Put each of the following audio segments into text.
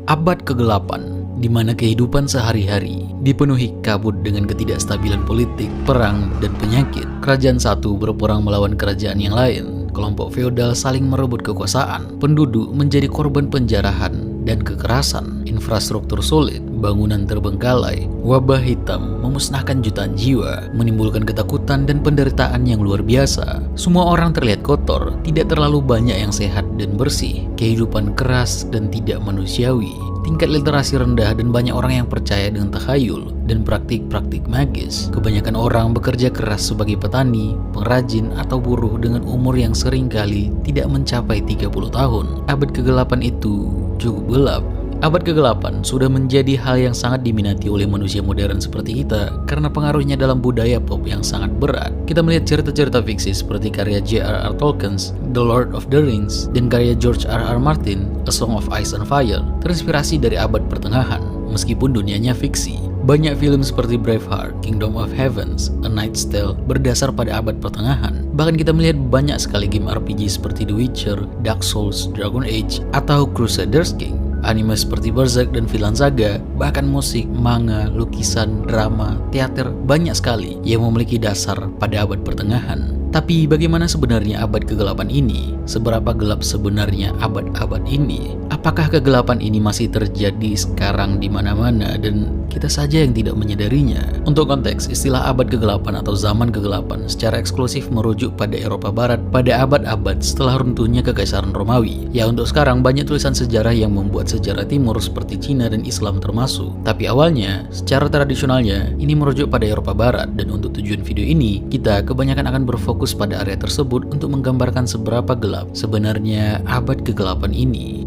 Abad kegelapan, di mana kehidupan sehari-hari dipenuhi kabut dengan ketidakstabilan politik, perang, dan penyakit. Kerajaan satu berperang melawan kerajaan yang lain. Kelompok feodal saling merebut kekuasaan. Penduduk menjadi korban penjarahan dan kekerasan. Infrastruktur sulit, bangunan terbengkalai, wabah hitam memusnahkan jutaan jiwa, menimbulkan ketakutan dan penderitaan yang luar biasa. Semua orang terlihat kotor, tidak terlalu banyak yang sehat dan bersih. Kehidupan keras dan tidak manusiawi. Tingkat literasi rendah dan banyak orang yang percaya dengan takhayul dan praktik-praktik magis. Kebanyakan orang bekerja keras sebagai petani, pengrajin, atau buruh dengan umur yang seringkali tidak mencapai 30 tahun. Abad kegelapan itu cukup gelap. Abad kegelapan sudah menjadi hal yang sangat diminati oleh manusia modern seperti kita karena pengaruhnya dalam budaya pop yang sangat berat. Kita melihat cerita-cerita fiksi seperti karya J.R.R. Tolkien's The Lord of the Rings dan karya George R.R. Martin A Song of Ice and Fire terinspirasi dari abad pertengahan, meskipun dunianya fiksi. Banyak film seperti Braveheart, Kingdom of Heavens, A Knight's Tale berdasar pada abad pertengahan. Bahkan kita melihat banyak sekali game RPG seperti The Witcher, Dark Souls, Dragon Age, atau Crusader's King. Anime seperti Berserk dan Vinland Saga, bahkan musik, manga, lukisan, drama, teater, banyak sekali yang memiliki dasar pada abad pertengahan. Tapi bagaimana sebenarnya abad kegelapan ini? Seberapa gelap sebenarnya abad-abad ini? Apakah kegelapan ini masih terjadi sekarang di mana-mana dan kita saja yang tidak menyadarinya? Untuk konteks, istilah abad kegelapan atau zaman kegelapan secara eksklusif merujuk pada Eropa Barat pada abad-abad setelah runtuhnya Kekaisaran Romawi. Ya, untuk sekarang banyak tulisan sejarah yang membuat sejarah timur seperti Cina dan Islam termasuk. Tapi awalnya, secara tradisionalnya, ini merujuk pada Eropa Barat, dan untuk tujuan video ini, kita kebanyakan akan berfokus pada area tersebut untuk menggambarkan seberapa gelap sebenarnya abad kegelapan ini.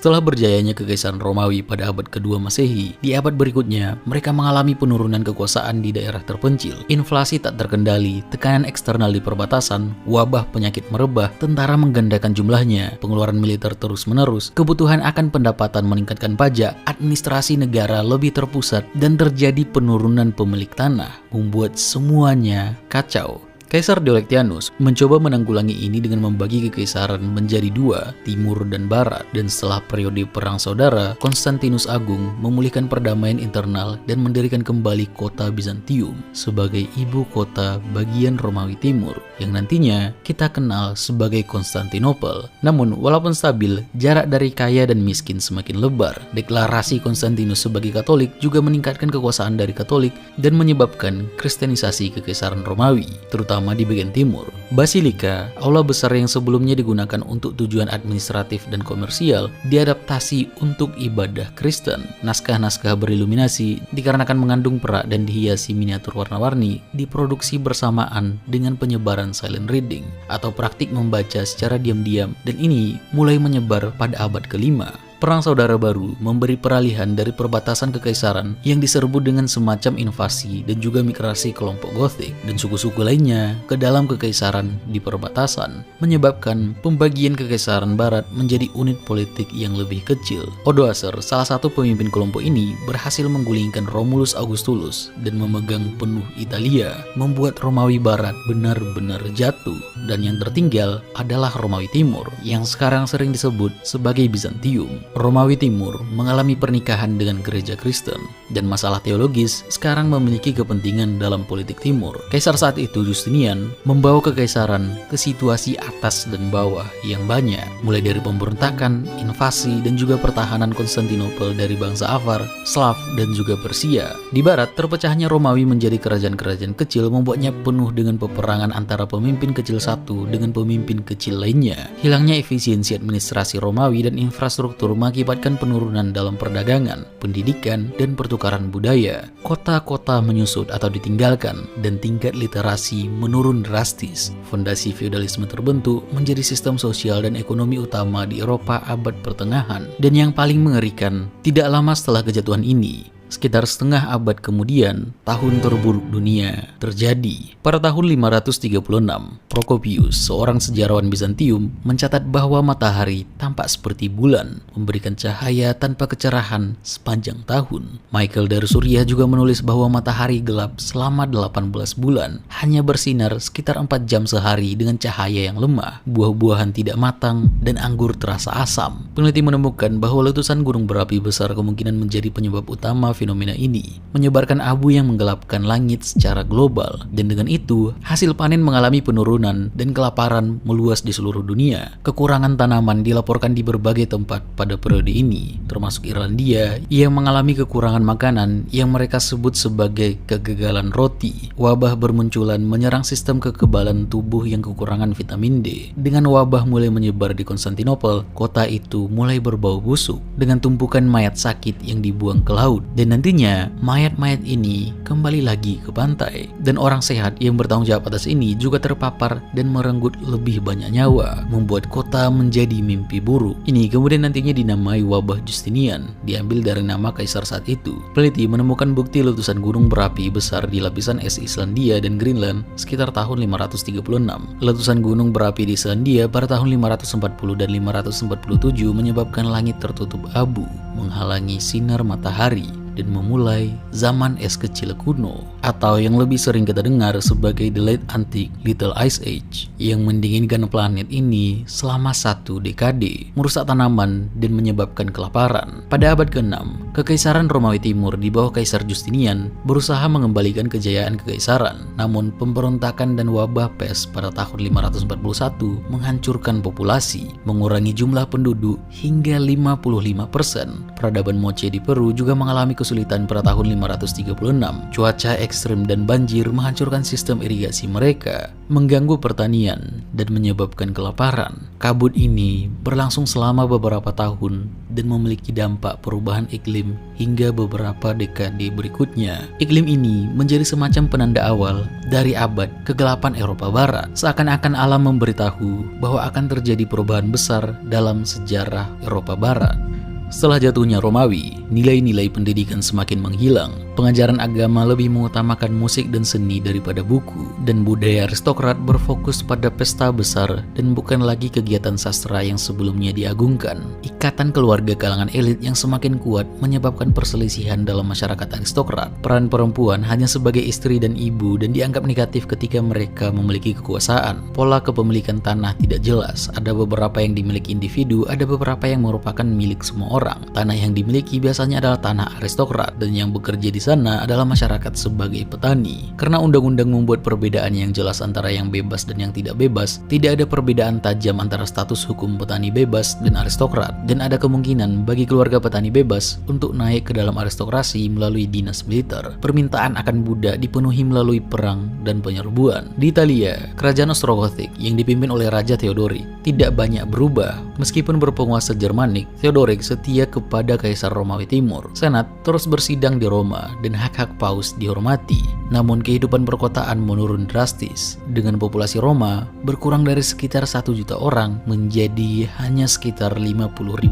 Setelah berjayanya Kekaisaran Romawi pada abad kedua Masehi, di abad berikutnya mereka mengalami penurunan kekuasaan di daerah terpencil. Inflasi tak terkendali, tekanan eksternal di perbatasan, wabah penyakit merebah, tentara menggandakan jumlahnya, pengeluaran militer terus-menerus, kebutuhan akan pendapatan meningkatkan pajak, administrasi negara lebih terpusat, dan terjadi penurunan pemilik tanah, membuat semuanya kacau. Kaisar Diocletianus mencoba menanggulangi ini dengan membagi kekaisaran menjadi dua, timur dan barat, dan setelah periode perang saudara, Konstantinus Agung memulihkan perdamaian internal dan mendirikan kembali kota Bizantium sebagai ibu kota bagian Romawi Timur, yang nantinya kita kenal sebagai Konstantinopel. Namun, walaupun stabil, jarak dari kaya dan miskin semakin lebar. Deklarasi Konstantinus sebagai Katolik juga meningkatkan kekuasaan dari Katolik dan menyebabkan kristenisasi Kekaisaran Romawi, terutama di bagian timur. Basilika, aula besar yang sebelumnya digunakan untuk tujuan administratif dan komersial, diadaptasi untuk ibadah Kristen. Naskah-naskah beriluminasi dikarenakan mengandung perak dan dihiasi miniatur warna-warni, diproduksi bersamaan dengan penyebaran silent reading atau praktik membaca secara diam-diam, dan ini mulai menyebar pada abad kelima. Perang Saudara Baru memberi peralihan dari perbatasan kekaisaran yang diserbu dengan semacam invasi dan juga migrasi kelompok Gotik dan suku-suku lainnya ke dalam kekaisaran di perbatasan, menyebabkan pembagian kekaisaran barat menjadi unit politik yang lebih kecil. Odoacer, salah satu pemimpin kelompok ini, berhasil menggulingkan Romulus Augustulus dan memegang penuh Italia, membuat Romawi Barat benar-benar jatuh, dan yang tertinggal adalah Romawi Timur yang sekarang sering disebut sebagai Bizantium. Romawi Timur mengalami pernikahan dengan gereja Kristen, dan masalah teologis sekarang memiliki kepentingan dalam politik timur. Kaisar saat itu, Justinian, membawa kekaisaran ke situasi atas dan bawah yang banyak, mulai dari pemberontakan, invasi, dan juga pertahanan Konstantinopel dari bangsa Avar, Slav, dan juga Persia. Di barat, terpecahnya Romawi menjadi kerajaan-kerajaan kecil membuatnya penuh dengan peperangan antara pemimpin kecil satu dengan pemimpin kecil lainnya. Hilangnya efisiensi administrasi Romawi dan infrastruktur mengakibatkan penurunan dalam perdagangan, pendidikan, dan pertukaran budaya. Kota-kota menyusut atau ditinggalkan, dan tingkat literasi menurun drastis. Fondasi feodalisme terbentuk menjadi sistem sosial dan ekonomi utama di Eropa abad pertengahan. Dan yang paling mengerikan, tidak lama setelah kejatuhan ini, Sekitar setengah abad kemudian, tahun terburuk dunia terjadi. Pada tahun 536, Prokopius, seorang sejarawan Bizantium, mencatat bahwa matahari tampak seperti bulan, memberikan cahaya tanpa kecerahan sepanjang tahun. Michael dari Suriah juga menulis bahwa matahari gelap selama 18 bulan, hanya bersinar sekitar 4 jam sehari dengan cahaya yang lemah. Buah-buahan tidak matang dan anggur terasa asam. Peneliti menemukan bahwa letusan gunung berapi besar kemungkinan menjadi penyebab utama fenomena ini, menyebarkan abu yang menggelapkan langit secara global, dan dengan itu hasil panen mengalami penurunan dan kelaparan meluas di seluruh dunia. Kekurangan tanaman dilaporkan di berbagai tempat pada periode ini, termasuk Irlandia yang mengalami kekurangan makanan yang mereka sebut sebagai kegagalan roti. Wabah bermunculan menyerang sistem kekebalan tubuh yang kekurangan vitamin D. Dengan wabah mulai menyebar di Konstantinopel, kota itu mulai berbau busuk dengan tumpukan mayat sakit yang dibuang ke laut, dan nantinya mayat-mayat ini kembali lagi ke pantai, dan orang sehat yang bertanggung jawab atas ini juga terpapar dan merenggut lebih banyak nyawa, membuat kota menjadi mimpi buruk. Ini kemudian nantinya dinamai wabah Justinian, diambil dari nama kaisar saat itu. Peneliti menemukan bukti letusan gunung berapi besar di lapisan es Islandia dan Greenland sekitar tahun 536. Letusan gunung berapi di Islandia pada tahun 540 dan 547 menyebabkan langit tertutup abu, menghalangi sinar matahari, dan memulai zaman es kecil kuno, atau yang lebih sering kita dengar sebagai The Late Antique Little Ice Age, yang mendinginkan planet ini selama 1 dekade, merusak tanaman dan menyebabkan kelaparan. Pada abad ke-6, Kekaisaran Romawi Timur di bawah Kaisar Justinian berusaha mengembalikan kejayaan kekaisaran, namun pemberontakan dan wabah pes pada tahun 541 menghancurkan populasi, mengurangi jumlah penduduk hingga 55%. Peradaban Moche di Peru juga mengalami kesulitan pada tahun 536. Cuaca ekstrim dan banjir menghancurkan sistem irigasi mereka, mengganggu pertanian, dan menyebabkan kelaparan. Kabut ini berlangsung selama beberapa tahun dan memiliki dampak perubahan iklim hingga beberapa dekade berikutnya. Iklim ini menjadi semacam penanda awal dari abad kegelapan Eropa Barat. Seakan-akan alam memberitahu bahwa akan terjadi perubahan besar dalam sejarah Eropa Barat. Setelah jatuhnya Romawi, nilai-nilai pendidikan semakin menghilang. Pengajaran agama lebih mengutamakan musik dan seni daripada buku, dan budaya aristokrat berfokus pada pesta besar dan bukan lagi kegiatan sastra yang sebelumnya diagungkan. Ikatan keluarga kalangan elit yang semakin kuat menyebabkan perselisihan dalam masyarakat aristokrat. Peran perempuan hanya sebagai istri dan ibu dan dianggap negatif ketika mereka memiliki kekuasaan. Pola kepemilikan tanah tidak jelas. Ada beberapa yang dimiliki individu, ada beberapa yang merupakan milik semua orang. Tanah yang dimiliki biasanya adalah tanah aristokrat, dan yang bekerja di sana adalah masyarakat sebagai petani. Karena undang-undang membuat perbedaan yang jelas antara yang bebas dan yang tidak bebas, tidak ada perbedaan tajam antara status hukum petani bebas dan aristokrat, dan ada kemungkinan bagi keluarga petani bebas untuk naik ke dalam aristokrasi melalui dinas militer. Permintaan akan budak dipenuhi melalui perang dan penyerbuan. Di Italia, kerajaan Ostrogotik yang dipimpin oleh Raja Theodoric tidak banyak berubah. Meskipun berpenguasa Jermanik, Theodoric setia kepada Kaisar Romawi Timur. Senat terus bersidang di Roma dan hak-hak paus dihormati. Namun kehidupan perkotaan menurun drastis, dengan populasi Roma berkurang dari sekitar 1 juta orang menjadi hanya sekitar 50.000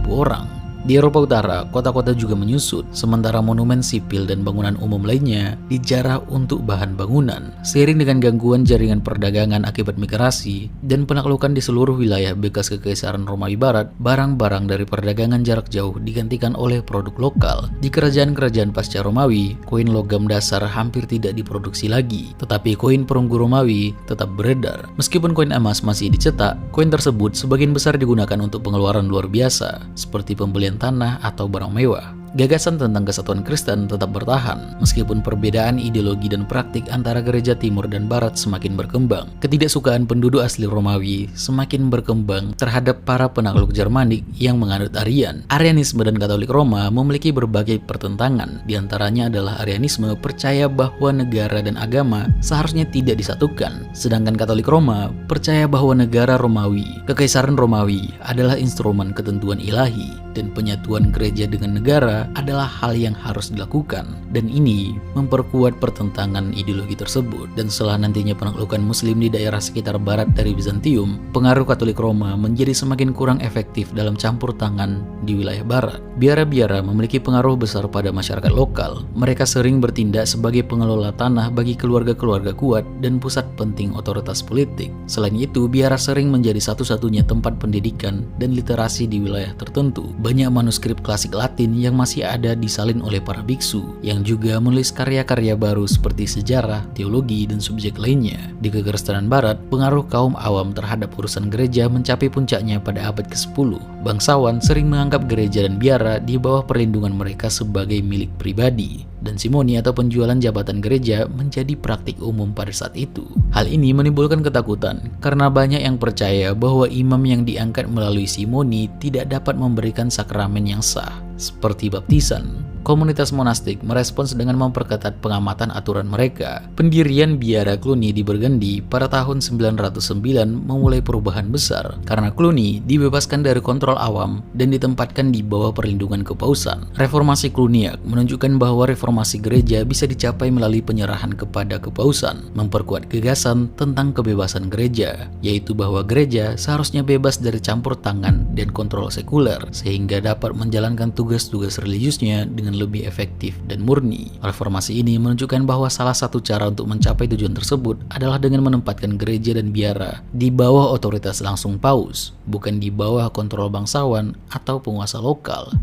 orang. Di Eropa Utara, kota-kota juga menyusut, sementara monumen sipil dan bangunan umum lainnya dijarah untuk bahan bangunan. Seiring dengan gangguan jaringan perdagangan akibat migrasi dan penaklukan di seluruh wilayah bekas Kekaisaran Romawi Barat, barang-barang dari perdagangan jarak jauh digantikan oleh produk lokal. Di kerajaan-kerajaan pasca Romawi, koin logam dasar hampir tidak diproduksi lagi, tetapi koin perunggu Romawi tetap beredar. Meskipun koin emas masih dicetak, koin tersebut sebagian besar digunakan untuk pengeluaran luar biasa, seperti pembelian tanah atau barang mewah. Gagasan tentang kesatuan Kristen tetap bertahan, meskipun perbedaan ideologi dan praktik antara gereja timur dan barat semakin berkembang. Ketidaksukaan penduduk asli Romawi semakin berkembang terhadap para penakluk Jermanik yang menganut Arian. Arianisme dan Katolik Roma memiliki berbagai pertentangan, diantaranya adalah Arianisme percaya bahwa negara dan agama seharusnya tidak disatukan, sedangkan Katolik Roma percaya bahwa negara Romawi, Kekaisaran Romawi adalah instrumen ketentuan ilahi, dan penyatuan gereja dengan negara biara adalah hal yang harus dilakukan, dan ini memperkuat pertentangan ideologi tersebut. Dan setelah nantinya penaklukan Muslim di daerah sekitar barat dari Bizantium, pengaruh Katolik Roma menjadi semakin kurang efektif dalam campur tangan di wilayah barat. Biara-biara memiliki pengaruh besar pada masyarakat lokal. Mereka sering bertindak sebagai pengelola tanah bagi keluarga-keluarga kuat dan pusat penting otoritas politik. Selain itu, biara sering menjadi satu-satunya tempat pendidikan dan literasi di wilayah tertentu. Banyak manuskrip klasik Latin yang masih ada disalin oleh para biksu, yang juga menulis karya-karya baru seperti sejarah, teologi, dan subjek lainnya. Di Kekristenan Barat, pengaruh kaum awam terhadap urusan gereja mencapai puncaknya pada abad ke-10. Bangsawan sering menganggap gereja dan biara di bawah perlindungan mereka sebagai milik pribadi, dan simoni atau penjualan jabatan gereja menjadi praktik umum pada saat itu. Hal ini menimbulkan ketakutan karena banyak yang percaya bahwa imam yang diangkat melalui simoni tidak dapat memberikan sakramen yang sah, seperti baptisan. Komunitas monastik merespons dengan memperketat pengamatan aturan mereka. Pendirian biara Cluny di Burgundy pada tahun 909 memulai perubahan besar karena Cluny dibebaskan dari kontrol awam dan ditempatkan di bawah perlindungan kepausan. Reformasi Cluniac menunjukkan bahwa reformasi gereja bisa dicapai melalui penyerahan kepada kepausan, memperkuat gagasan tentang kebebasan gereja, yaitu bahwa gereja seharusnya bebas dari campur tangan dan kontrol sekuler sehingga dapat menjalankan tugas-tugas religiusnya dengan lebih efektif dan murni. Reformasi ini menunjukkan bahwa salah satu cara untuk mencapai tujuan tersebut adalah dengan menempatkan gereja dan biara di bawah otoritas langsung paus, bukan di bawah kontrol bangsawan atau penguasa lokal.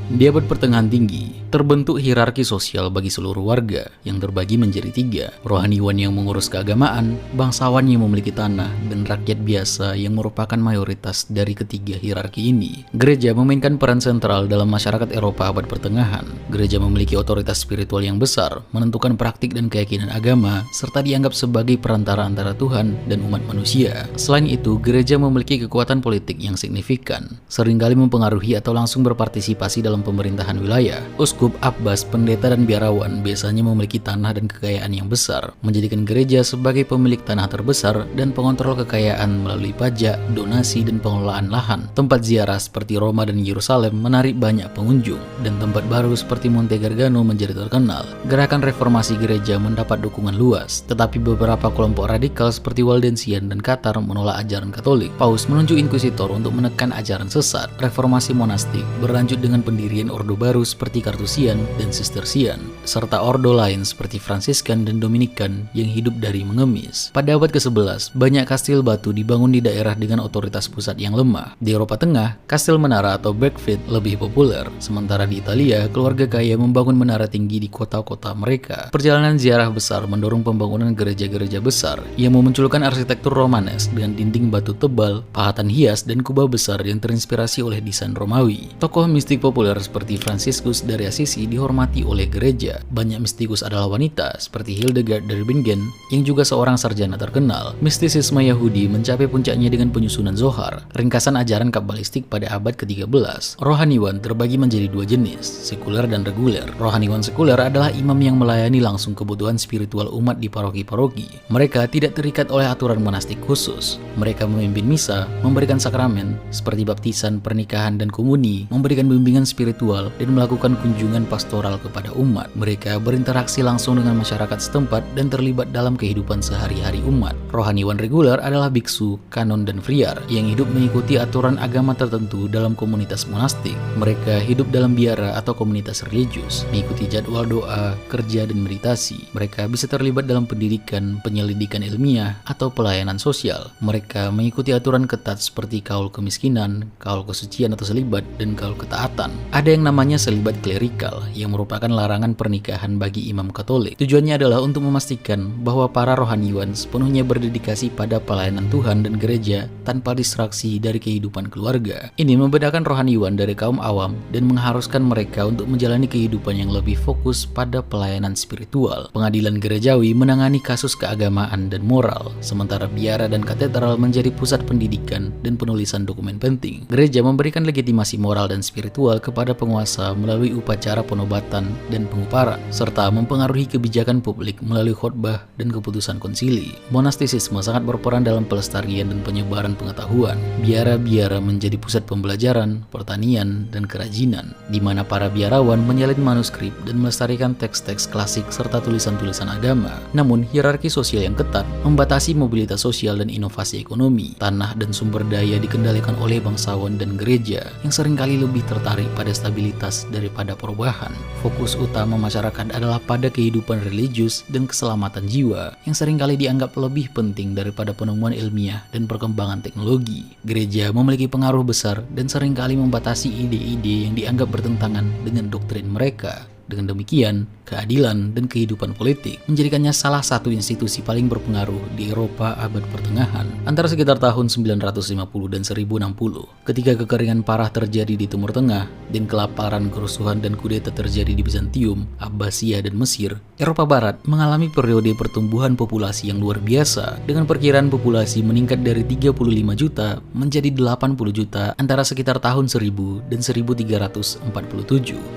Di abad pertengahan tinggi, terbentuk hierarki sosial bagi seluruh warga yang terbagi menjadi 3. Rohaniwan yang mengurus keagamaan, bangsawan yang memiliki tanah, dan rakyat biasa yang merupakan mayoritas dari ketiga hierarki ini. Gereja memainkan peran sentral dalam masyarakat Eropa abad pertengahan. Gereja memiliki otoritas spiritual yang besar, menentukan praktik dan keyakinan agama, serta dianggap sebagai perantara antara Tuhan dan umat manusia. Selain itu, gereja memiliki kekuatan politik yang signifikan, seringkali mempengaruhi atau langsung berpartisipasi dalam pemerintahan wilayah. Uskup, abbas, pendeta, dan biarawan biasanya memiliki tanah dan kekayaan yang besar, menjadikan gereja sebagai pemilik tanah terbesar dan pengontrol kekayaan melalui pajak, donasi, dan pengelolaan lahan. Tempat ziarah seperti Roma dan Yerusalem menarik banyak pengunjung, dan tempat baru seperti Monte Gargano menjadi terkenal. Gerakan reformasi gereja mendapat dukungan luas, tetapi beberapa kelompok radikal seperti Waldensian dan Cathar menolak ajaran Katolik. Paus menunjuk inkuisitor untuk menekan ajaran sesat. Reformasi monastik berlanjut dengan pendirian ordo baru seperti Carthusian dan Cistercian, serta ordo lain seperti Fransiskan dan Dominikan yang hidup dari mengemis. Pada abad ke-11, banyak kastil batu dibangun di daerah dengan otoritas pusat yang lemah. Di Eropa Tengah, kastil menara atau Bergfried lebih populer, sementara di Italia, keluarga kaya membangun menara tinggi di kota-kota mereka. Perjalanan ziarah besar mendorong pembangunan gereja-gereja besar yang memunculkan arsitektur Romanes dengan dinding batu tebal, pahatan hias, dan kubah besar yang terinspirasi oleh desain Romawi. Tokoh mistik populer seperti Fransiskus dari Assisi dihormati oleh gereja. Banyak mistikus adalah wanita seperti Hildegard dari Bingen yang juga seorang sarjana terkenal. Mistisisme Yahudi mencapai puncaknya dengan penyusunan Zohar, ringkasan ajaran kabalistik pada abad ke-13. Rohaniwan terbagi menjadi 2 jenis, sekuler dan reguler. Rohaniwan sekuler adalah imam yang melayani langsung kebutuhan spiritual umat di paroki-paroki. Mereka tidak terikat oleh aturan monastik khusus. Mereka memimpin misa, memberikan sakramen seperti baptisan, pernikahan, dan komuni, memberikan bimbingan spiritual, dan melakukan kunjungan pastoral kepada umat. Mereka berinteraksi langsung dengan masyarakat setempat dan terlibat dalam kehidupan sehari-hari umat. Rohaniwan reguler adalah biksu, kanon, dan friar yang hidup mengikuti aturan agama tertentu dalam komunitas monastik. Mereka hidup dalam biara atau komunitas religius, mengikuti jadwal doa, kerja, dan meditasi. Mereka bisa terlibat dalam pendidikan, penyelidikan ilmiah, atau pelayanan sosial. Mereka mengikuti aturan ketat seperti kaul kemiskinan, kaul kesucian atau selibat, dan kaul ketaatan. Ada yang namanya selibat klerikal, yang merupakan larangan pernikahan bagi imam Katolik. Tujuannya adalah untuk memastikan bahwa para rohaniwan sepenuhnya berdedikasi pada pelayanan Tuhan dan gereja tanpa distraksi dari kehidupan keluarga. Ini membedakan rohaniwan dari kaum awam dan mengharuskan mereka untuk menjalani kehidupan yang lebih fokus pada pelayanan spiritual. Pengadilan gerejawi menangani kasus keagamaan dan moral, sementara biara dan katedral menjadi pusat pendidikan dan penulisan dokumen penting. Gereja memberikan legitimasi moral dan spiritual kepada penguasa melalui upacara cara penobatan dan penguparan, serta mempengaruhi kebijakan publik melalui khotbah dan keputusan konsili. Monastisisme sangat berperan dalam pelestarian dan penyebaran pengetahuan. Biara-biara menjadi pusat pembelajaran, pertanian, dan kerajinan, di mana para biarawan menyalin manuskrip dan melestarikan teks-teks klasik serta tulisan-tulisan agama. Namun, hierarki sosial yang ketat membatasi mobilitas sosial dan inovasi ekonomi. Tanah dan sumber daya dikendalikan oleh bangsawan dan gereja yang seringkali lebih tertarik pada stabilitas daripada perubahan. Fokus utama masyarakat adalah pada kehidupan religius dan keselamatan jiwa yang seringkali dianggap lebih penting daripada penemuan ilmiah dan perkembangan teknologi. Gereja memiliki pengaruh besar dan seringkali membatasi ide-ide yang dianggap bertentangan dengan doktrin mereka. Dengan demikian, keadilan dan kehidupan politik menjadikannya salah satu institusi paling berpengaruh di Eropa abad pertengahan. Antara sekitar tahun 950 dan 1060, ketika kekeringan parah terjadi di Timur Tengah dan kelaparan, kerusuhan, dan kudeta terjadi di Bizantium, Abbasiyah, dan Mesir, Eropa Barat mengalami periode pertumbuhan populasi yang luar biasa, dengan perkiraan populasi meningkat dari 35 juta menjadi 80 juta antara sekitar tahun 1000 dan 1347.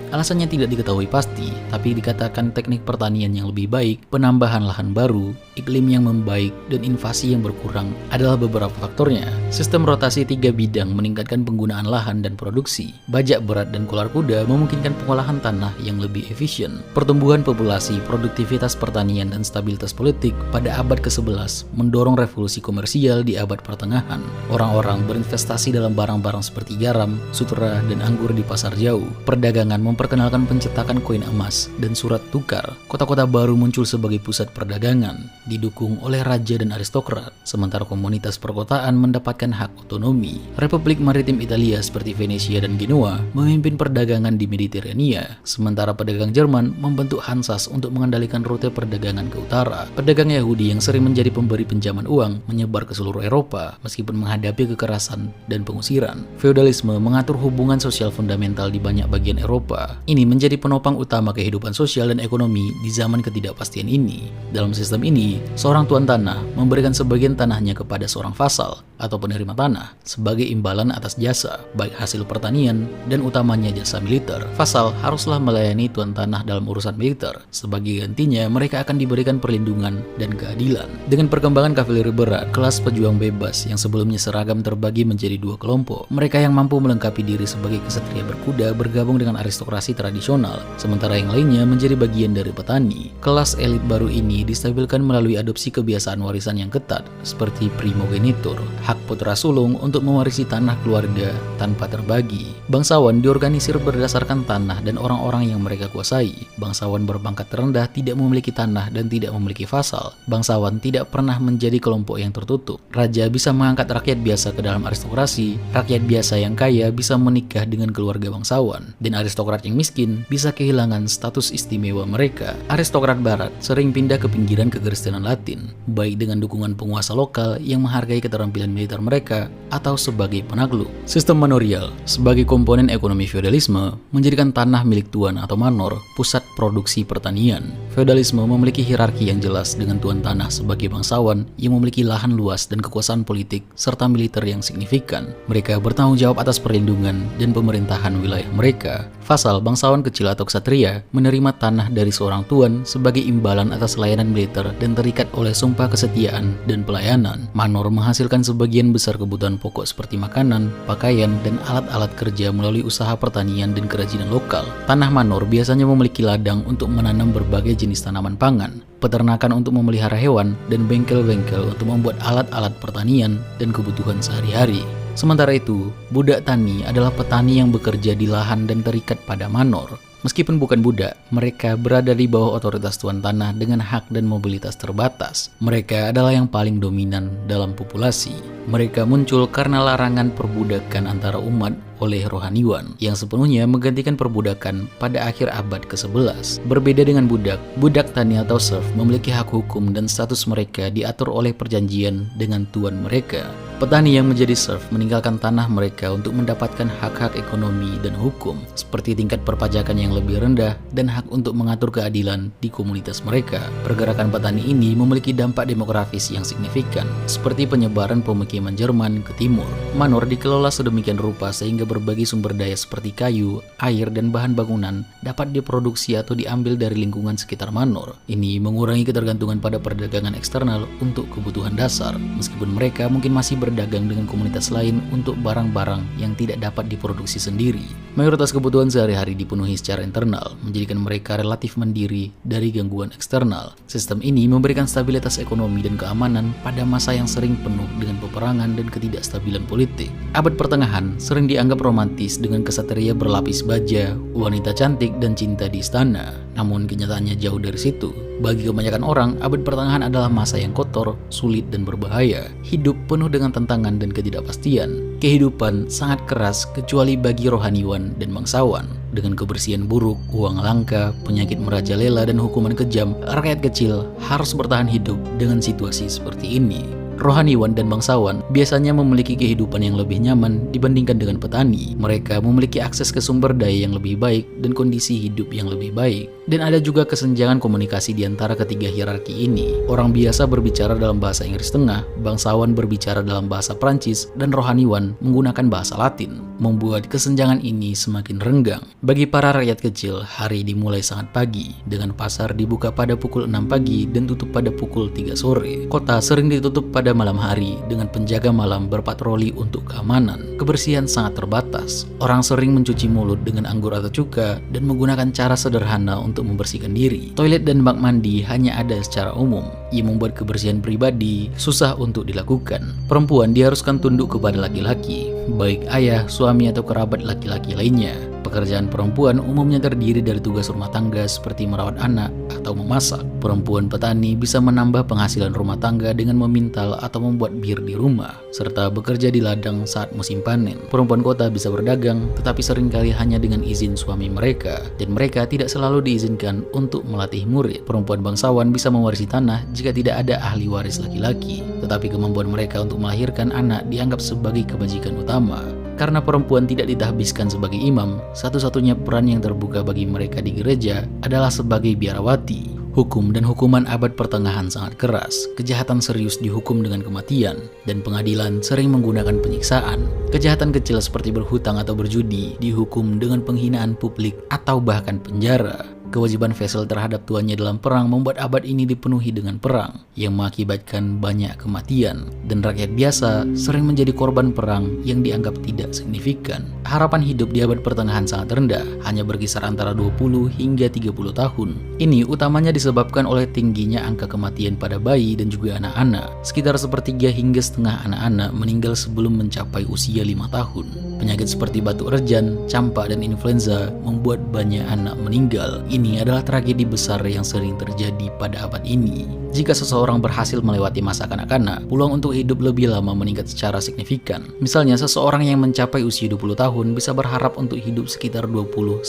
Alasannya tidak diketahui pasti, tapi dikatakan teknik pertanian yang lebih baik, penambahan lahan baru, iklim yang membaik, dan invasi yang berkurang adalah beberapa faktornya. Sistem rotasi 3 bidang meningkatkan penggunaan lahan dan produksi. Bajak berat dan kolar kuda memungkinkan pengolahan tanah yang lebih efisien. Pertumbuhan populasi, produktivitas pertanian, dan stabilitas politik pada abad ke-11 mendorong revolusi komersial di abad pertengahan. Orang-orang berinvestasi dalam barang-barang seperti garam, sutra, dan anggur di pasar jauh. Perdagangan memperkenalkan pencetakan koin emas dan surat tukar. Kota-kota baru muncul sebagai pusat perdagangan, didukung oleh raja dan aristokrat, sementara komunitas perkotaan mendapatkan hak otonomi. Republik Maritim Italia seperti Venesia dan Genoa memimpin perdagangan di Mediterania, sementara pedagang Jerman membentuk Hansas untuk mengendalikan rute perdagangan ke utara. Pedagang Yahudi yang sering menjadi pemberi pinjaman uang menyebar ke seluruh Eropa meskipun menghadapi kekerasan dan pengusiran. Feodalisme mengatur hubungan sosial fundamental di banyak bagian Eropa. Ini menjadi penopang utama kehidupan sosial dan ekonomi di zaman ketidakpastian ini. Dalam sistem ini, seorang tuan tanah memberikan sebagian tanahnya kepada seorang vasal atau penerima tanah sebagai imbalan atas jasa, baik hasil pertanian dan utamanya jasa militer. Vasal haruslah melayani tuan tanah dalam urusan militer. Sebagai gantinya, mereka akan diberikan perlindungan dan keadilan. Dengan perkembangan kavaleri berat, kelas pejuang bebas yang sebelumnya seragam terbagi menjadi 2 kelompok. Mereka yang mampu melengkapi diri sebagai kesatria berkuda bergabung dengan aristokrasi tradisional, sementara yang lainnya menjadi bagian dari petani. Kelas elit baru ini distabilkan melalui adopsi kebiasaan warisan yang ketat, seperti primogenitur, hak putra sulung untuk mewarisi tanah keluarga tanpa terbagi. Bangsawan diorganisir berdasarkan tanah dan orang-orang yang mereka kuasai. Bangsawan berpangkat terendah tidak memiliki tanah dan tidak memiliki vasal. Bangsawan tidak pernah menjadi kelompok yang tertutup. Raja bisa mengangkat rakyat biasa ke dalam aristokrasi, rakyat biasa yang kaya bisa menikah dengan keluarga bangsawan, dan aristokrat yang miskin bisa kehilangan status istimewa mereka. Aristokrat barat sering pindah ke pinggiran kekristenan Latin, baik dengan dukungan penguasa lokal yang menghargai keterampilan militer mereka atau sebagai penakluk. Sistem manorial sebagai komponen ekonomi feodalisme menjadikan tanah milik tuan atau manor pusat produksi pertanian. Feodalisme memiliki hierarki yang jelas dengan tuan tanah sebagai bangsawan yang memiliki lahan luas dan kekuasaan politik serta militer yang signifikan. Mereka bertanggung jawab atas perlindungan dan pemerintahan wilayah mereka. Vasal, bangsawan kecil atau ksatria, menerima tanah dari seorang tuan sebagai imbalan atas layanan militer dan terikat oleh sumpah kesetiaan dan pelayanan. Manor menghasilkan sebagian besar kebutuhan pokok seperti makanan, pakaian, dan alat-alat kerja melalui usaha pertanian dan kerajinan lokal. Tanah manor biasanya memiliki ladang untuk menanam berbagai jenis tanaman pangan, peternakan untuk memelihara hewan, dan bengkel-bengkel untuk membuat alat-alat pertanian dan kebutuhan sehari-hari. Sementara itu, budak tani adalah petani yang bekerja di lahan dan terikat pada manor. Meskipun bukan budak, mereka berada di bawah otoritas tuan tanah dengan hak dan mobilitas terbatas. Mereka adalah yang paling dominan dalam populasi. Mereka muncul karena larangan perbudakan antara umat oleh rohaniwan yang sepenuhnya menggantikan perbudakan pada akhir abad ke-11. Berbeda dengan budak tani atau serf memiliki hak hukum dan status mereka diatur oleh perjanjian dengan tuan mereka. Petani yang menjadi serf meninggalkan tanah mereka untuk mendapatkan hak-hak ekonomi dan hukum, seperti tingkat perpajakan yang lebih rendah dan hak untuk mengatur keadilan di komunitas mereka. Pergerakan petani ini memiliki dampak demografis yang signifikan, seperti penyebaran pemukiman Jerman ke timur. Manor dikelola sedemikian rupa sehingga berbagai sumber daya seperti kayu, air, dan bahan bangunan dapat diproduksi atau diambil dari lingkungan sekitar Manor. Ini mengurangi ketergantungan pada perdagangan eksternal untuk kebutuhan dasar, meskipun mereka mungkin masih berdagang dengan komunitas lain untuk barang-barang yang tidak dapat diproduksi sendiri. Mayoritas kebutuhan sehari-hari dipenuhi secara internal, menjadikan mereka relatif mandiri dari gangguan eksternal. Sistem ini memberikan stabilitas ekonomi dan keamanan pada masa yang sering penuh dengan peperangan dan ketidakstabilan politik. Abad pertengahan sering dianggap romantis dengan kesatria berlapis baja, wanita cantik, dan cinta di istana. Namun kenyataannya jauh dari situ. Bagi kebanyakan orang, abad pertengahan adalah masa yang kotor, sulit, dan berbahaya. Hidup penuh dengan tantangan dan ketidakpastian. Kehidupan sangat keras kecuali bagi rohaniwan dan bangsawan. Dengan kebersihan buruk, uang langka, penyakit merajalela, dan hukuman kejam, rakyat kecil harus bertahan hidup dengan situasi seperti ini. Rohaniwan dan bangsawan biasanya memiliki kehidupan yang lebih nyaman dibandingkan dengan petani. Mereka memiliki akses ke sumber daya yang lebih baik dan kondisi hidup yang lebih baik. Dan ada juga kesenjangan komunikasi di antara ketiga hierarki ini. Orang biasa berbicara dalam bahasa Inggris Tengah, bangsawan berbicara dalam bahasa Prancis, dan rohaniwan menggunakan bahasa Latin, membuat kesenjangan ini semakin renggang. Bagi para rakyat kecil, hari dimulai sangat pagi, dengan pasar dibuka pada pukul 6 pagi dan tutup pada pukul 3 sore. Kota sering ditutup pada malam hari dengan penjaga malam berpatroli untuk keamanan. Kebersihan sangat terbatas. Orang sering mencuci mulut dengan anggur atau cuka dan menggunakan cara sederhana untuk membersihkan diri. Toilet dan bak mandi hanya ada secara umum. Ia membuat kebersihan pribadi susah untuk dilakukan. Perempuan diharuskan tunduk kepada laki-laki, baik ayah, suami, atau kerabat laki-laki lainnya. Pekerjaan perempuan umumnya terdiri dari tugas rumah tangga seperti merawat anak atau memasak. Perempuan petani bisa menambah penghasilan rumah tangga dengan memintal atau membuat bir di rumah, serta bekerja di ladang saat musim panen. Perempuan kota bisa berdagang, tetapi seringkali hanya dengan izin suami mereka, dan mereka tidak selalu diizinkan untuk melatih murid. Perempuan bangsawan bisa mewarisi tanah jika tidak ada ahli waris laki-laki, tetapi kemampuan mereka untuk melahirkan anak dianggap sebagai kebajikan utama. Karena perempuan tidak ditahbiskan sebagai imam, satu-satunya peran yang terbuka bagi mereka di gereja adalah sebagai biarawati. Hukum dan hukuman abad pertengahan sangat keras. Kejahatan serius dihukum dengan kematian, dan pengadilan sering menggunakan penyiksaan. Kejahatan kecil seperti berhutang atau berjudi dihukum dengan penghinaan publik atau bahkan penjara. Kewajiban vassal terhadap tuannya dalam perang membuat abad ini dipenuhi dengan perang yang mengakibatkan banyak kematian, dan rakyat biasa sering menjadi korban perang yang dianggap tidak signifikan. Harapan hidup di abad pertengahan sangat rendah, hanya berkisar antara 20 hingga 30 tahun. Ini utamanya disebabkan oleh tingginya angka kematian pada bayi dan juga anak-anak. Sekitar sepertiga hingga setengah anak-anak meninggal sebelum mencapai usia 5 tahun. Penyakit seperti batuk rejan, campak, dan influenza membuat banyak anak meninggal. Ini adalah tragedi besar yang sering terjadi pada abad ini. Jika seseorang berhasil melewati masa kanak-kanak, peluang untuk hidup lebih lama meningkat secara signifikan. Misalnya, seseorang yang mencapai usia 20 tahun bisa berharap untuk hidup sekitar 20-25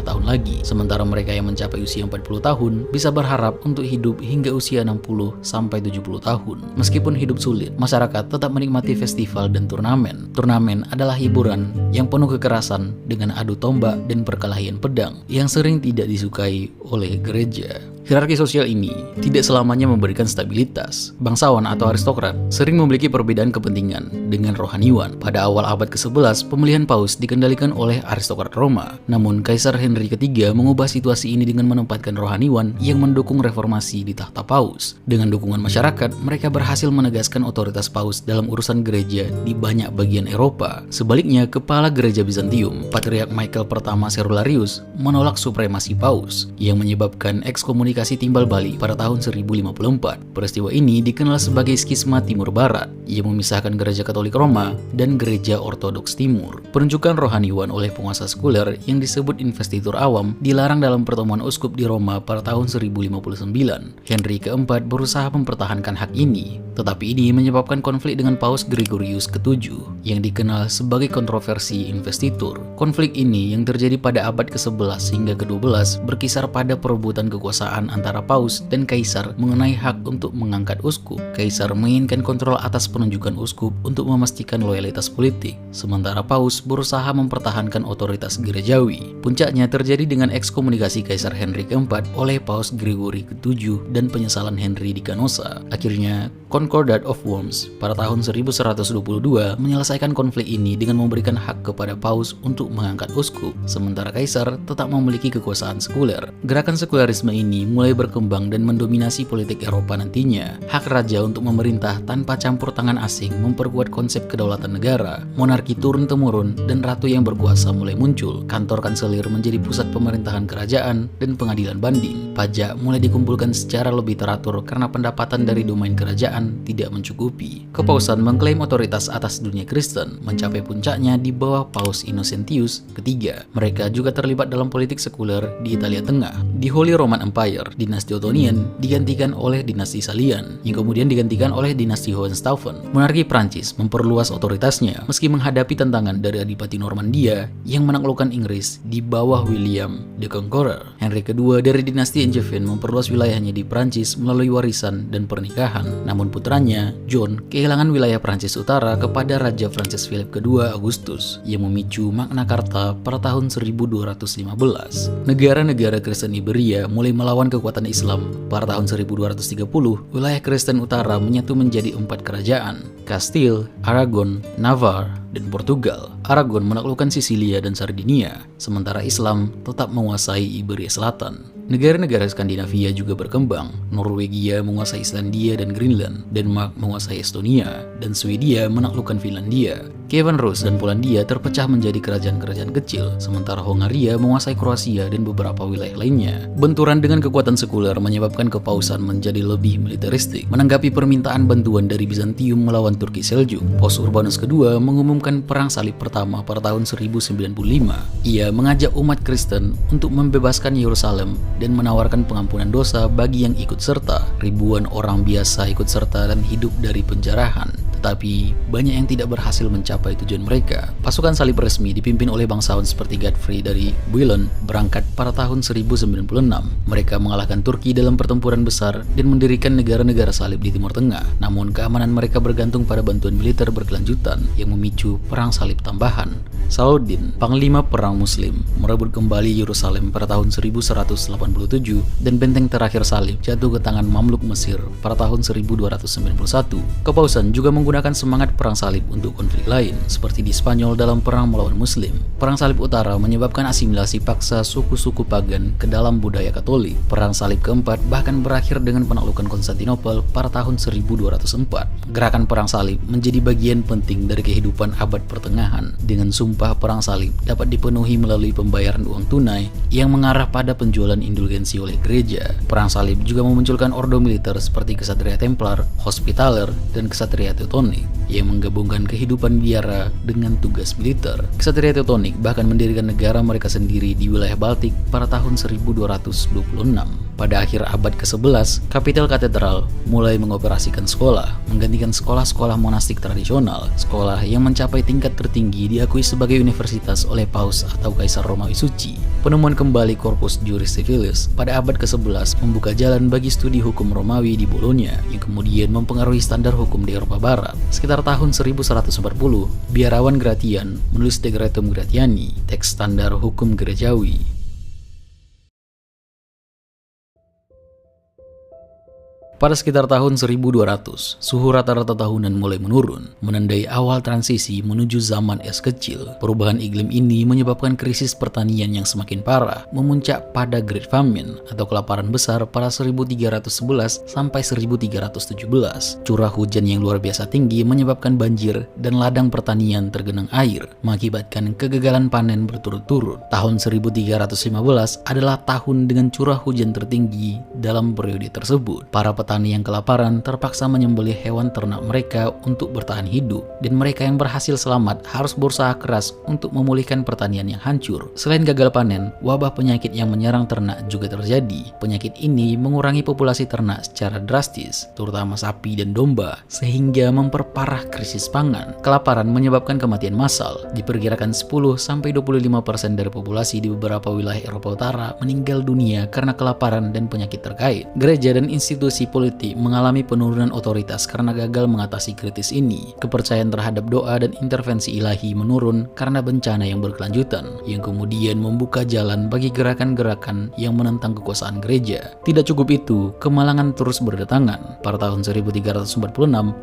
tahun lagi. Sementara mereka yang mencapai usia 40 tahun bisa berharap untuk hidup hingga usia 60-70 tahun. Meskipun hidup sulit, masyarakat tetap menikmati festival dan turnamen. Turnamen adalah hiburan yang penuh kekerasan dengan adu tombak dan perkelahian pedang yang sering tidak disukai oleh gereja. Hierarki sosial ini tidak selamanya memberikan stabilitas. Bangsawan atau aristokrat sering memiliki perbedaan kepentingan dengan rohaniwan. Pada awal abad ke-11, pemilihan paus dikendalikan oleh aristokrat Roma. Namun, Kaisar Henry III mengubah situasi ini dengan menempatkan rohaniwan yang mendukung reformasi di tahta paus. Dengan dukungan masyarakat, mereka berhasil menegaskan otoritas paus dalam urusan gereja di banyak bagian Eropa. Sebaliknya, kepala gereja Bizantium, Patriark Michael I Cerularius, menolak supremasi paus, yang menyebabkan ekskomunikasi timbal balik pada tahun 1054. Peristiwa ini dikenal sebagai skisma Timur Barat, yang memisahkan gereja Katolik Roma dan gereja Ortodoks Timur. Penunjukan rohaniwan oleh penguasa sekuler yang disebut investitur awam dilarang dalam pertemuan uskup di Roma pada tahun 1059. Henry keempat berusaha mempertahankan hak ini, tetapi ini menyebabkan konflik dengan Paus Gregorius ke-7 yang dikenal sebagai kontroversi investitur. Konflik ini yang terjadi pada abad ke-11 hingga ke-12 berkisar pada perebutan kekuasaan antara paus dan kaisar mengenai hak untuk mengangkat uskup. Kaisar menginginkan kontrol atas penunjukan uskup untuk memastikan loyalitas politik, sementara paus berusaha mempertahankan otoritas gerejawi. Puncaknya terjadi dengan ekskomunikasi Kaisar Henry keempat oleh Paus Gregory ke-7 dan penyesalan Henry di Canossa. Akhirnya, Concordat of Worms pada tahun 1122 menyelesaikan konflik ini dengan memberikan hak kepada paus untuk mengangkat uskup, sementara kaisar tetap memiliki kekuasaan sekuler. Gerakan sekulerisme ini mulai berkembang dan mendominasi politik Eropa nantinya. Hak raja untuk memerintah tanpa campur tangan asing memperkuat konsep kedaulatan negara. Monarki turun-temurun dan ratu yang berkuasa mulai muncul. Kantor kanselir menjadi pusat pemerintahan kerajaan dan pengadilan banding. Pajak mulai dikumpulkan secara lebih teratur karena pendapatan dari domain kerajaan tidak mencukupi. Kepausan mengklaim otoritas atas dunia Kristen, mencapai puncaknya di bawah Paus Innocentius III. Mereka juga terlibat dalam politik sekuler di Italia Tengah. Di Holy Roman Empire, dinasti Ottonian digantikan oleh dinasti Salian, yang kemudian digantikan oleh dinasti Hohenstaufen. Monarki Prancis memperluas otoritasnya, meski menghadapi tantangan dari Adipati Normandia yang menaklukkan Inggris di bawah William the Conqueror. Henry II dari dinasti Angevin memperluas wilayahnya di Prancis melalui warisan dan pernikahan. Namun putranya, John, kehilangan wilayah Prancis Utara kepada Raja Francis Philip II Augustus yang memicu Magna Carta pada tahun 1215. Negara-negara Kristen Iberia mulai melawan kekuatan Islam. Pada tahun 1230, wilayah Kristen Utara menyatu menjadi 4 kerajaan: Kastil, Aragon, Navarre, dan Portugal. Aragon menaklukkan Sisilia dan Sardinia, sementara Islam tetap menguasai Iberia Selatan. Negara-negara Skandinavia juga berkembang. Norwegia menguasai Islandia dan Greenland, Denmark menguasai Estonia, dan Swedia menaklukkan Finlandia. Kievan Rus dan Polandia terpecah menjadi kerajaan-kerajaan kecil, sementara Hongaria menguasai Kroasia dan beberapa wilayah lainnya. Benturan dengan kekuatan sekuler menyebabkan kepausan menjadi lebih militeristik. Menanggapi permintaan bantuan dari Bizantium melawan Turki Seljuk, Paus Urbanus II mengumumkan Perang Salib pertama pada tahun 1095. Ia mengajak umat Kristen untuk membebaskan Yerusalem dan menawarkan pengampunan dosa bagi yang ikut serta. Ribuan orang biasa ikut serta dan hidup dari penjarahan. Tetapi banyak yang tidak berhasil mencapai tujuan mereka. Pasukan salib resmi dipimpin oleh bangsawan seperti Godfrey dari Bouillon berangkat pada tahun 1096. Mereka mengalahkan Turki dalam pertempuran besar dan mendirikan negara-negara salib di Timur Tengah. Namun keamanan mereka bergantung pada bantuan militer berkelanjutan yang memicu perang salib tambahan. Saladin, panglima perang Muslim, merebut kembali Yerusalem pada tahun 1187 dan benteng terakhir salib jatuh ke tangan Mamluk Mesir pada tahun 1291. Kepausan juga menggunakan semangat perang salib untuk konflik lain, seperti di Spanyol dalam perang melawan Muslim. Perang Salib Utara menyebabkan asimilasi paksa suku-suku pagan ke dalam budaya Katolik. Perang Salib keempat bahkan berakhir dengan penaklukan Konstantinopel pada tahun 1204. Gerakan perang salib menjadi bagian penting dari kehidupan abad pertengahan. Dengan sumpah perang salib dapat dipenuhi melalui pembayaran uang tunai yang mengarah pada penjualan indulgensi oleh gereja. Perang salib juga memunculkan ordo militer seperti Kesatria Templar, Hospitaller, dan Kesatria Teutonic yang menggabungkan kehidupan biara dengan tugas militer. Kesatria Teutonic bahkan mendirikan negara mereka sendiri di wilayah Baltik pada tahun 1226. Pada akhir abad ke-11, Kapitel Katedral mulai mengoperasikan sekolah, menggantikan sekolah-sekolah monastik tradisional. Sekolah yang mencapai tingkat tertinggi diakui sebagai universitas oleh Paus atau Kaisar Romawi Suci. Penemuan kembali Corpus Juris Civilis pada abad ke-11 membuka jalan bagi studi hukum Romawi di Bologna, yang kemudian mempengaruhi standar hukum di Eropa Barat. Sekitar tahun 1140, biarawan Gratian menulis Decretum Gratiani, teks standar hukum gerejawi. Pada sekitar tahun 1200, suhu rata-rata tahunan mulai menurun, menandai awal transisi menuju zaman es kecil. Perubahan iklim ini menyebabkan krisis pertanian yang semakin parah, memuncak pada Great Famine atau kelaparan besar pada 1311 sampai 1317. Curah hujan yang luar biasa tinggi menyebabkan banjir dan ladang pertanian tergenang air, mengakibatkan kegagalan panen berturut-turut. Tahun 1315 adalah tahun dengan curah hujan tertinggi dalam periode tersebut. Para petani yang kelaparan terpaksa menyembelih hewan ternak mereka untuk bertahan hidup, dan mereka yang berhasil selamat harus berusaha keras untuk memulihkan pertanian yang hancur. Selain gagal panen, wabah penyakit yang menyerang ternak juga terjadi. Penyakit ini mengurangi populasi ternak secara drastis, terutama sapi dan domba, sehingga memperparah krisis pangan. Kelaparan menyebabkan kematian massal. Diperkirakan 10-25% dari populasi di beberapa wilayah Eropa Utara meninggal dunia karena kelaparan dan penyakit terkait. Gereja dan institusi politik politik mengalami penurunan otoritas karena gagal mengatasi kritis ini. Kepercayaan terhadap doa dan intervensi ilahi menurun karena bencana yang berkelanjutan, yang kemudian membuka jalan bagi gerakan-gerakan yang menentang kekuasaan gereja. Tidak cukup itu, kemalangan terus berdatangan. Pada tahun 1346,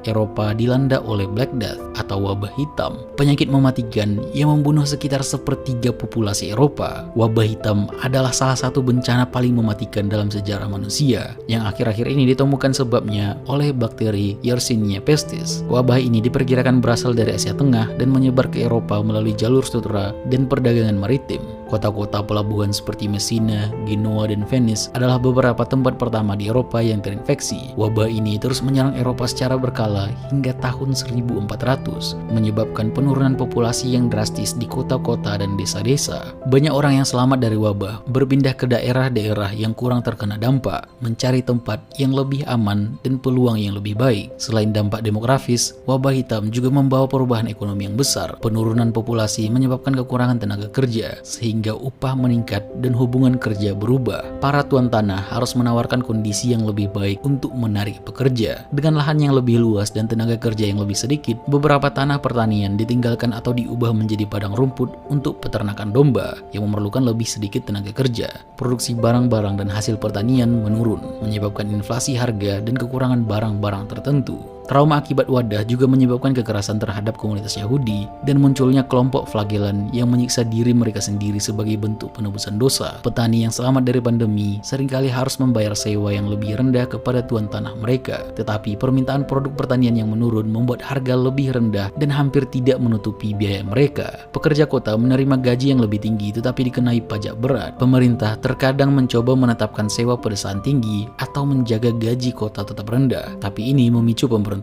Eropa dilanda oleh Black Death atau wabah hitam, penyakit mematikan yang membunuh sekitar sepertiga populasi Eropa. Wabah hitam adalah salah satu bencana paling mematikan dalam sejarah manusia, yang akhir-akhir ini ditemukan sebabnya oleh bakteri Yersinia pestis. Wabah ini diperkirakan berasal dari Asia Tengah dan menyebar ke Eropa melalui jalur sutra dan perdagangan maritim. Kota-kota pelabuhan seperti Messina, Genoa, dan Venice adalah beberapa tempat pertama di Eropa yang terinfeksi. Wabah ini terus menyerang Eropa secara berkala hingga tahun 1400, menyebabkan penurunan populasi yang drastis di kota-kota dan desa-desa. Banyak orang yang selamat dari wabah berpindah ke daerah-daerah yang kurang terkena dampak, mencari tempat yang lebih aman dan peluang yang lebih baik. Selain dampak demografis, wabah hitam juga membawa perubahan ekonomi yang besar. Penurunan populasi menyebabkan kekurangan tenaga kerja, sehingga upah meningkat dan hubungan kerja berubah. Para tuan tanah harus menawarkan kondisi yang lebih baik untuk menarik pekerja. Dengan lahan yang lebih luas dan tenaga kerja yang lebih sedikit, beberapa tanah pertanian ditinggalkan atau diubah menjadi padang rumput untuk peternakan domba yang memerlukan lebih sedikit tenaga kerja. Produksi barang-barang dan hasil pertanian menurun, menyebabkan inflasi harga dan kekurangan barang-barang tertentu. Trauma akibat wadah juga menyebabkan kekerasan terhadap komunitas Yahudi dan munculnya kelompok flagelan yang menyiksa diri mereka sendiri sebagai bentuk penebusan dosa. Petani yang selamat dari pandemi seringkali harus membayar sewa yang lebih rendah kepada tuan tanah mereka, tetapi permintaan produk pertanian yang menurun membuat harga lebih rendah dan hampir tidak menutupi biaya mereka. Pekerja kota menerima gaji yang lebih tinggi tetapi dikenai pajak berat. Pemerintah terkadang mencoba menetapkan sewa pedesaan tinggi atau menjaga gaji kota tetap rendah, tapi ini memicu pemberontakan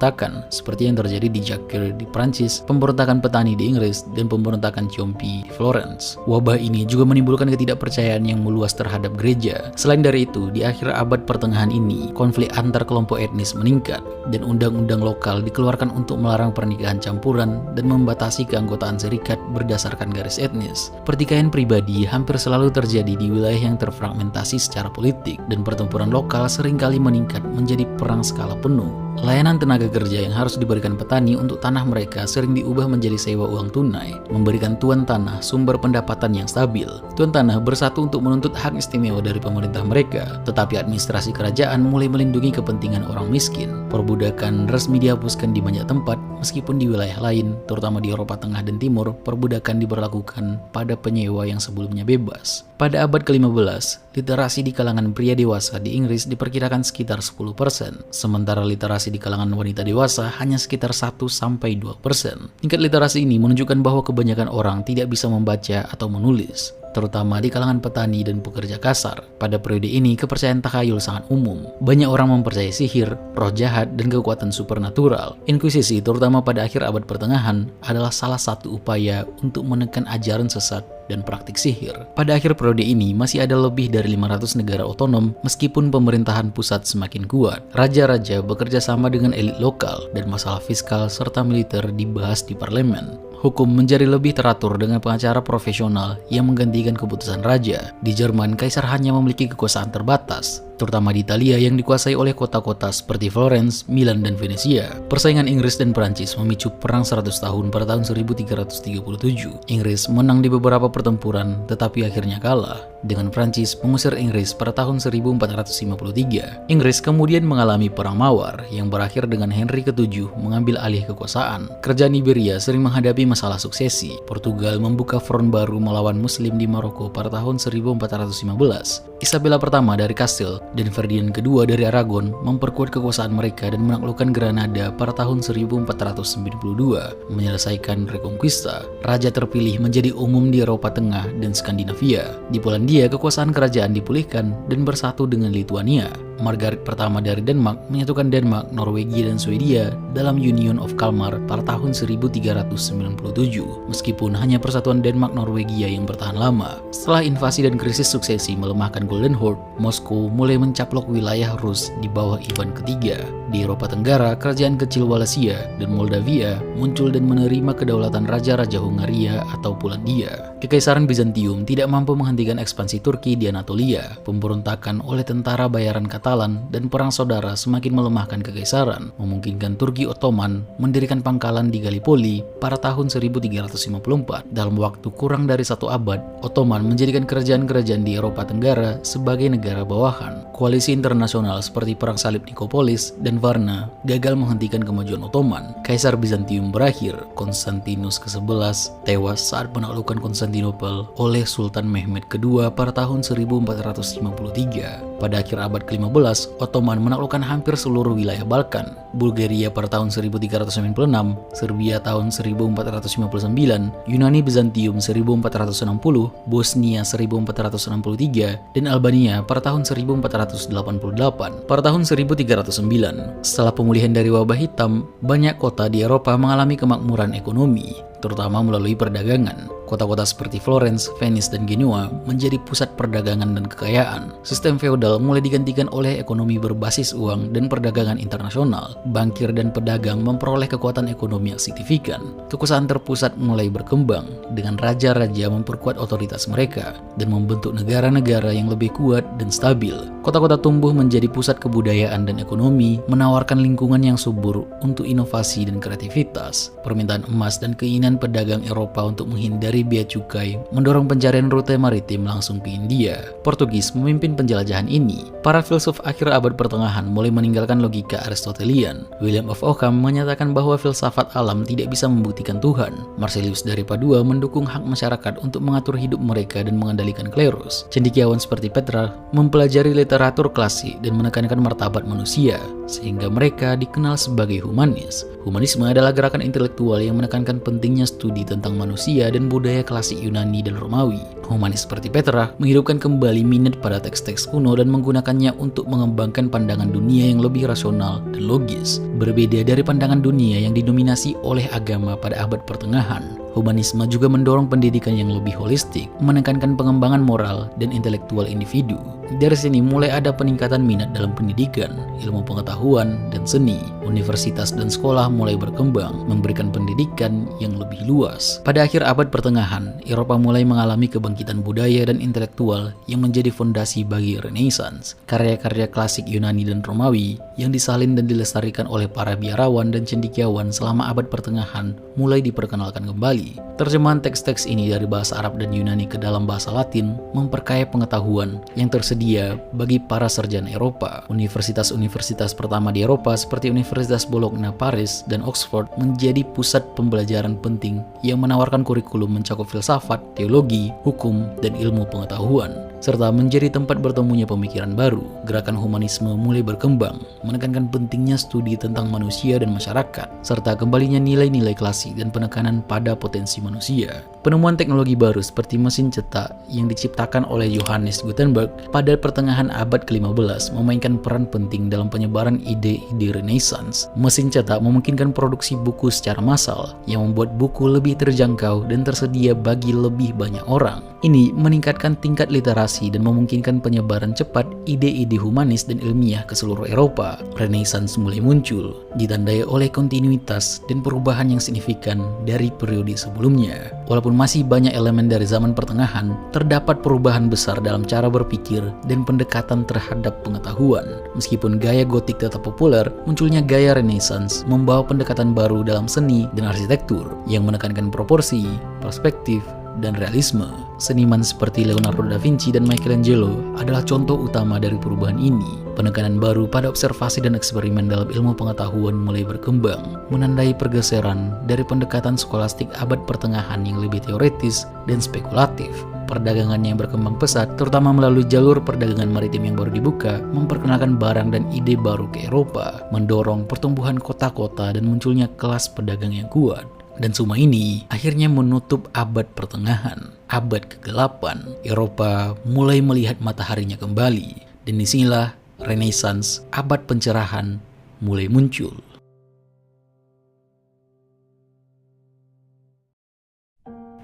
seperti yang terjadi di Jacques di Prancis, pemberontakan petani di Inggris, dan pemberontakan Ciompi di Florence. Wabah ini juga menimbulkan ketidakpercayaan yang meluas terhadap gereja. Selain dari itu, di akhir abad pertengahan ini, konflik antar kelompok etnis meningkat dan undang-undang lokal dikeluarkan untuk melarang pernikahan campuran dan membatasi keanggotaan serikat berdasarkan garis etnis. Pertikaian pribadi hampir selalu terjadi di wilayah yang terfragmentasi secara politik, dan pertempuran lokal seringkali meningkat menjadi perang skala penuh. Layanan tenaga kerja yang harus diberikan petani untuk tanah mereka sering diubah menjadi sewa uang tunai, memberikan tuan tanah sumber pendapatan yang stabil. Tuan tanah bersatu untuk menuntut hak istimewa dari pemerintah mereka, tetapi administrasi kerajaan mulai melindungi kepentingan orang miskin. Perbudakan resmi dihapuskan di banyak tempat, meskipun di wilayah lain, terutama di Eropa Tengah dan Timur, perbudakan diberlakukan pada penyewa yang sebelumnya bebas. Pada abad ke-15, literasi di kalangan pria dewasa di Inggris diperkirakan sekitar 10%, sementara literasi di kalangan wanita dewasa hanya sekitar 1-2%. Tingkat literasi ini menunjukkan bahwa kebanyakan orang tidak bisa membaca atau menulis, terutama di kalangan petani dan pekerja kasar. Pada periode ini, kepercayaan takhayul sangat umum. Banyak orang mempercayai sihir, roh jahat, dan kekuatan supernatural. Inkuisisi, terutama pada akhir abad pertengahan, adalah salah satu upaya untuk menekan ajaran sesat dan praktik sihir. Pada akhir periode ini, masih ada lebih dari 500 negara otonom meskipun pemerintahan pusat semakin kuat. Raja-raja bekerja sama dengan elit lokal, dan masalah fiskal serta militer dibahas di parlemen. Hukum menjadi lebih teratur dengan pengacara profesional yang menggantikan keputusan raja. Di Jerman, kaisar hanya memiliki kekuasaan terbatas, terutama di Italia yang dikuasai oleh kota-kota seperti Florence, Milan, dan Venesia. Persaingan Inggris dan Perancis memicu perang 100 tahun pada tahun 1337. Inggris menang di beberapa pertempuran, tetapi akhirnya kalah, dengan Perancis mengusir Inggris pada tahun 1453. Inggris kemudian mengalami Perang Mawar yang berakhir dengan Henry ke-7 mengambil alih kekuasaan. Kerajaan Iberia sering menghadapi masalah suksesi. Portugal membuka front baru melawan Muslim di Maroko pada tahun 1415. Isabella pertama dari Kastil dan Ferdinand kedua dari Aragon memperkuat kekuasaan mereka dan menaklukkan Granada pada tahun 1492, menyelesaikan Reconquista. Raja terpilih menjadi umum di Eropa Tengah dan Skandinavia. Di Polandia, kekuasaan kerajaan dipulihkan dan bersatu dengan Lithuania. Margaret pertama dari Denmark menyatukan Denmark, Norwegia, dan Swedia dalam Union of Kalmar pada tahun 1397, meskipun hanya persatuan Denmark-Norwegia yang bertahan lama. Setelah invasi dan krisis suksesi melemahkan Golden Horde, Moskow mulai mencaplok wilayah Rus di bawah Ivan III. Di Eropa Tenggara, kerajaan kecil Wallachia dan Moldavia muncul dan menerima kedaulatan Raja-Raja Hungaria atau Polandia. Kekaisaran Bizantium tidak mampu menghentikan ekspansi Turki di Anatolia. Pemberontakan oleh tentara bayaran Katolik Katalan dan perang saudara semakin melemahkan kekaisaran, memungkinkan Turki Ottoman mendirikan pangkalan di Gallipoli pada tahun 1354. Dalam waktu kurang dari 1 abad, Ottoman menjadikan kerajaan-kerajaan di Eropa Tenggara sebagai negara bawahan. Koalisi internasional seperti Perang Salib Nikopolis dan Varna gagal menghentikan kemajuan Ottoman. Kaisar Bizantium berakhir, Konstantinus ke-11 tewas saat penaklukan Konstantinopel oleh Sultan Mehmed II pada tahun 1453. Pada akhir abad ke-15, Ottoman menaklukkan hampir seluruh wilayah Balkan. Bulgaria pada tahun 1396, Serbia tahun 1459, Yunani Bizantium 1460, Bosnia 1463, dan Albania pada tahun 1488. Pada tahun 1309, setelah pemulihan dari wabah hitam, banyak kota di Eropa mengalami kemakmuran ekonomi, terutama melalui perdagangan. Kota-kota seperti Florence, Venice, dan Genoa menjadi pusat perdagangan dan kekayaan. Sistem feodal mulai digantikan oleh ekonomi berbasis uang dan perdagangan internasional. Bankir dan pedagang memperoleh kekuatan ekonomi yang signifikan. Kekuasaan terpusat mulai berkembang, dengan raja-raja memperkuat otoritas mereka dan membentuk negara-negara yang lebih kuat dan stabil. Kota-kota tumbuh menjadi pusat kebudayaan dan ekonomi, menawarkan lingkungan yang subur untuk inovasi dan kreativitas. Permintaan emas dan keinginan pedagang Eropa untuk menghindari bea cukai mendorong pencarian rute maritim langsung ke India. Portugis memimpin penjelajahan ini. Para filsuf akhir abad pertengahan mulai meninggalkan logika Aristotelian. William of Ockham menyatakan bahwa filsafat alam tidak bisa membuktikan Tuhan. Marsilius dari Padua mendukung hak masyarakat untuk mengatur hidup mereka dan mengendalikan klerus. Cendekiawan seperti Petrarch mempelajari literatur klasik dan menekankan martabat manusia, sehingga mereka dikenal sebagai humanis. Humanisme adalah gerakan intelektual yang menekankan pentingnya studi tentang manusia dan budaya klasik Yunani dan Romawi. Humanis seperti Petrarch menghidupkan kembali minat pada teks-teks kuno dan menggunakannya untuk mengembangkan pandangan dunia yang lebih rasional dan logis. Berbeda dari pandangan dunia yang didominasi oleh agama pada abad pertengahan, humanisme juga mendorong pendidikan yang lebih holistik, menekankan pengembangan moral dan intelektual individu. Dari sini mulai ada peningkatan minat dalam pendidikan, ilmu pengetahuan, dan seni. Universitas dan sekolah mulai berkembang, memberikan pendidikan yang lebih luas. Pada akhir abad pertengahan, Eropa mulai mengalami kebangkitan budaya dan intelektual yang menjadi fondasi bagi Renaissance. Karya-karya klasik Yunani dan Romawi yang disalin dan dilestarikan oleh para biarawan dan cendekiawan selama abad pertengahan mulai diperkenalkan kembali. Terjemahan teks-teks ini dari bahasa Arab dan Yunani ke dalam bahasa Latin memperkaya pengetahuan yang tersedia bagi para sarjana Eropa. Universitas-universitas pertama di Eropa seperti Universitas Bologna, Paris, dan Oxford menjadi pusat pembelajaran penting yang menawarkan kurikulum mencakup filsafat, teologi, hukum, dan ilmu pengetahuan, serta menjadi tempat bertemunya pemikiran baru. Gerakan humanisme mulai berkembang, menekankan pentingnya studi tentang manusia dan masyarakat, serta kembalinya nilai-nilai klasik dan penekanan pada potensi manusia. Penemuan teknologi baru seperti mesin cetak yang diciptakan oleh Johannes Gutenberg pada pertengahan abad ke-15 memainkan peran penting dalam penyebaran ide-ide Renaissance. Mesin cetak memungkinkan produksi buku secara massal yang membuat buku lebih terjangkau dan tersedia bagi lebih banyak orang. Ini meningkatkan tingkat literasi dan memungkinkan penyebaran cepat ide-ide humanis dan ilmiah ke seluruh Eropa. Renaissance mulai muncul, ditandai oleh kontinuitas dan perubahan yang signifikan dari periode sebelumnya. Walaupun masih banyak elemen dari zaman pertengahan, terdapat perubahan besar dalam cara berpikir dan pendekatan terhadap pengetahuan. Meskipun gaya gotik tetap populer, munculnya gaya Renaissance membawa pendekatan baru dalam seni dan arsitektur yang menekankan proporsi, perspektif, dan realisme. Seniman seperti Leonardo da Vinci dan Michelangelo adalah contoh utama dari perubahan ini. Penekanan baru pada observasi dan eksperimen dalam ilmu pengetahuan mulai berkembang, menandai pergeseran dari pendekatan skolastik abad pertengahan yang lebih teoretis dan spekulatif. Perdagangan yang berkembang pesat, terutama melalui jalur perdagangan maritim yang baru dibuka, memperkenalkan barang dan ide baru ke Eropa, mendorong pertumbuhan kota-kota dan munculnya kelas pedagang yang kuat. Dan semua ini akhirnya menutup abad pertengahan. Abad ke-8, Eropa mulai melihat mataharinya kembali. Dan disinilah Renaissance, abad pencerahan, mulai muncul.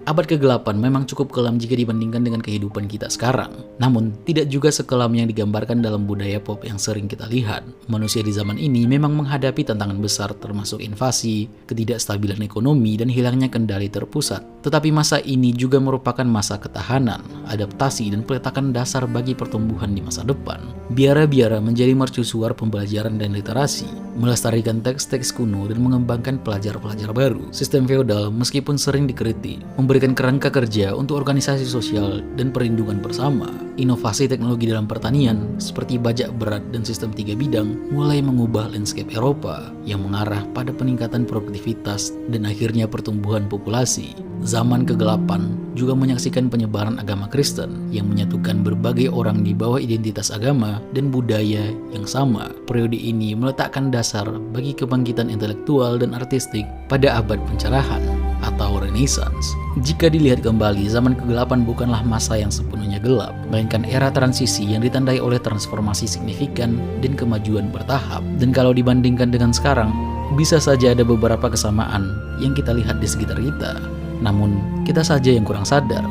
Abad ke-8 memang cukup kelam jika dibandingkan dengan kehidupan kita sekarang. Namun, tidak juga sekelam yang digambarkan dalam budaya pop yang sering kita lihat. Manusia di zaman ini memang menghadapi tantangan besar termasuk invasi, ketidakstabilan ekonomi, dan hilangnya kendali terpusat. Tetapi masa ini juga merupakan masa ketahanan, adaptasi, dan peletakan dasar bagi pertumbuhan di masa depan. Biara-biara menjadi mercusuar pembelajaran dan literasi, melestarikan teks-teks kuno dan mengembangkan pelajar-pelajar baru. Sistem feodal meskipun sering dikritik, memberikan kerangka kerja untuk organisasi sosial dan perlindungan bersama. Inovasi teknologi dalam pertanian seperti bajak berat dan sistem 3 bidang mulai mengubah landscape Eropa yang mengarah pada peningkatan produktivitas dan akhirnya pertumbuhan populasi. Zaman kegelapan juga menyaksikan penyebaran agama Kristen yang menyatukan berbagai orang di bawah identitas agama dan budaya yang sama. Periode ini meletakkan dasar bagi kebangkitan intelektual dan artistik pada abad pencerahan atau Renaissance. Jika dilihat kembali, zaman kegelapan bukanlah masa yang sepenuhnya gelap, melainkan era transisi yang ditandai oleh transformasi signifikan dan kemajuan bertahap. Dan kalau dibandingkan dengan sekarang, bisa saja ada beberapa kesamaan yang kita lihat di sekitar kita, namun kita saja yang kurang sadar.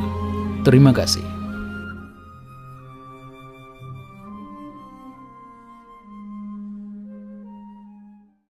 Terima kasih.